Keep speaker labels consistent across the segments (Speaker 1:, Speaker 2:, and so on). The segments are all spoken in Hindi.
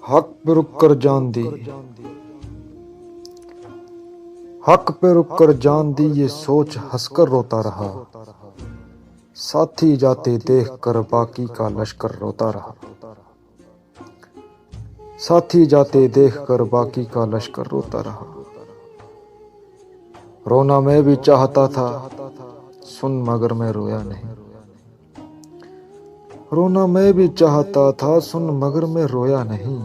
Speaker 1: हक पे रुक कर जान दी, हक पे रुक कर जान दी, ये सोच हंसकर रोता रहा। साथी जाते देख कर बाकी का लश्कर रोता रहा। साथी जाते देख कर बाकी का लश्कर रोता रहा। रोना मैं भी चाहता था, सुन मगर मैं रोया नहीं। रोना मैं भी चाहता था, सुन मगर मैं रोया नहीं।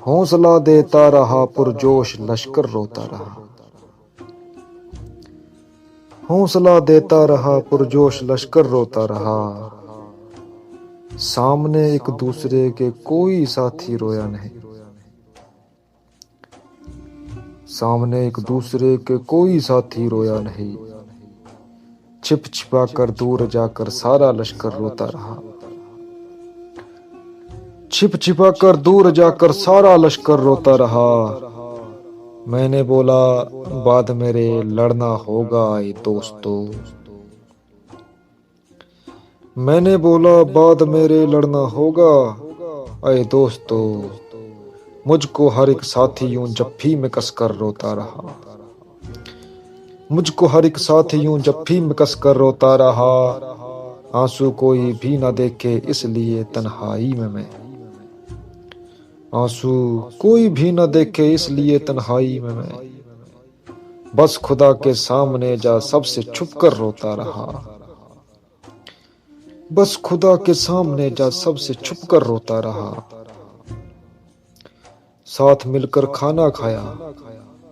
Speaker 1: हौसला देता रहा पुरजोश लश्कर रोता रहा। हौसला देता रहा पुरजोश लश्कर रोता रहा। सामने एक दूसरे के कोई साथी रोया नहीं। सामने एक दूसरे के कोई साथी रोया नहीं। छिप छिपा कर दूर जाकर सारा लश्कर रोता रहा। छिप छिपा कर दूर जाकर सारा लश्कर रोता रहा। मैंने बोला बाद मेरे लड़ना होगा ए दोस्तों। मैंने बोला बाद मेरे लड़ना होगा ए दोस्तों। मुझको हर एक साथी यूं जफ्फी में कसकर रोता रहा। मुझको हर एक साथी यूं जफ्फी में कसकर रोता रहा। आंसू कोई भी न देखे इसलिए तन्हाई में मैं। आंसू कोई भी न देखे इसलिए तन्हाई में मैं। बस खुदा के सामने जा सबसे छुप कर रोता रहा। बस खुदा के सामने जा सबसे छुप कर रोता रहा। साथ मिलकर खाना खाया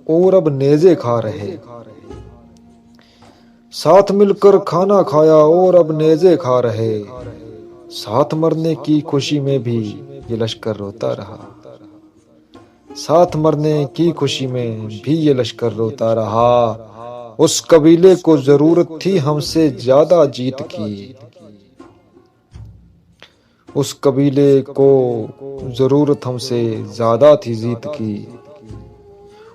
Speaker 1: और अब नेज़े खा रहे। साथ मिलकर खाना खाया और अब नेज़े खा रहे। साथ मरने की खुशी में भी ये लश्कर रोता रहा। साथ मरने की खुशी में भी ये लश्कर रोता रहा। उस कबीले को जरूरत थी हमसे ज्यादा जीत की। उस कबीले को जरूरत हमसे ज्यादा थी जीत की।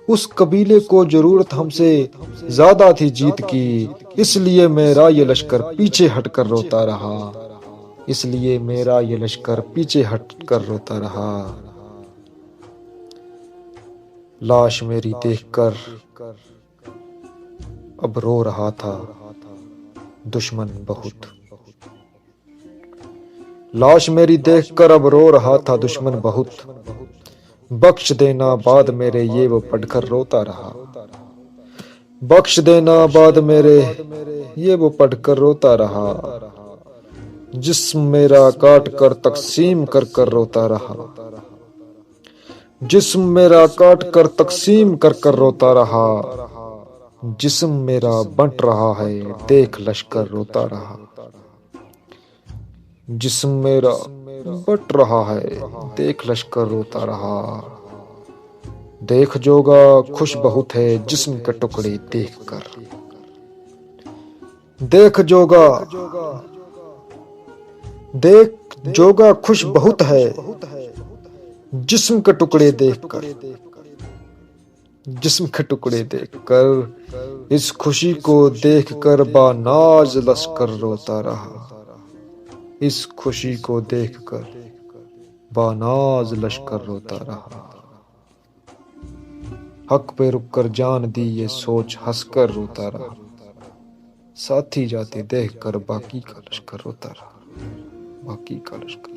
Speaker 1: उस कबीले को जरूरत हमसे ज्यादा थी जीत की। इसलिए मेरा ये लश्कर पीछे हटकर रोता रहा। इसलिए मेरा ये लश्कर पीछे हटकर रोता रहा। लाश मेरी देखकर अब रो रहा था दुश्मन बहुत। लाश मेरी देखकर अब रो रहा था दुश्मन बहुत। बख्श देना बाद मेरे ये वो पढ़कर रोता रहा। बख्श देना बाद मेरे ये वो पढ़कर रोता रहा। जिस्म मेरा काट कर तकसीम कर कर रोता रहा। जिस्म मेरा काट कर तकसीम कर कर रोता रहा। जिस्म मेरा बंट रहा है देख लश्कर रोता रहा। जिस्म मेरा बट रहा है देख लश्कर रोता रहा। देख जोगा खुश बहुत है जिस्म के टुकड़े देख कर। देख जोगा खुश बहुत है जिस्म के टुकड़े देख कर। जिस्म के टुकड़े देख कर इस खुशी को देख कर बानाज लश्कर रोता रहा। इस खुशी को देखकर बानाज लश्कर रोता रहा। हक पे रुक कर जान दी ये सोच हंसकर रोता रहा। साथी जाते देख कर बाकी का लश्कर रोता रहा। बाकी का लश्कर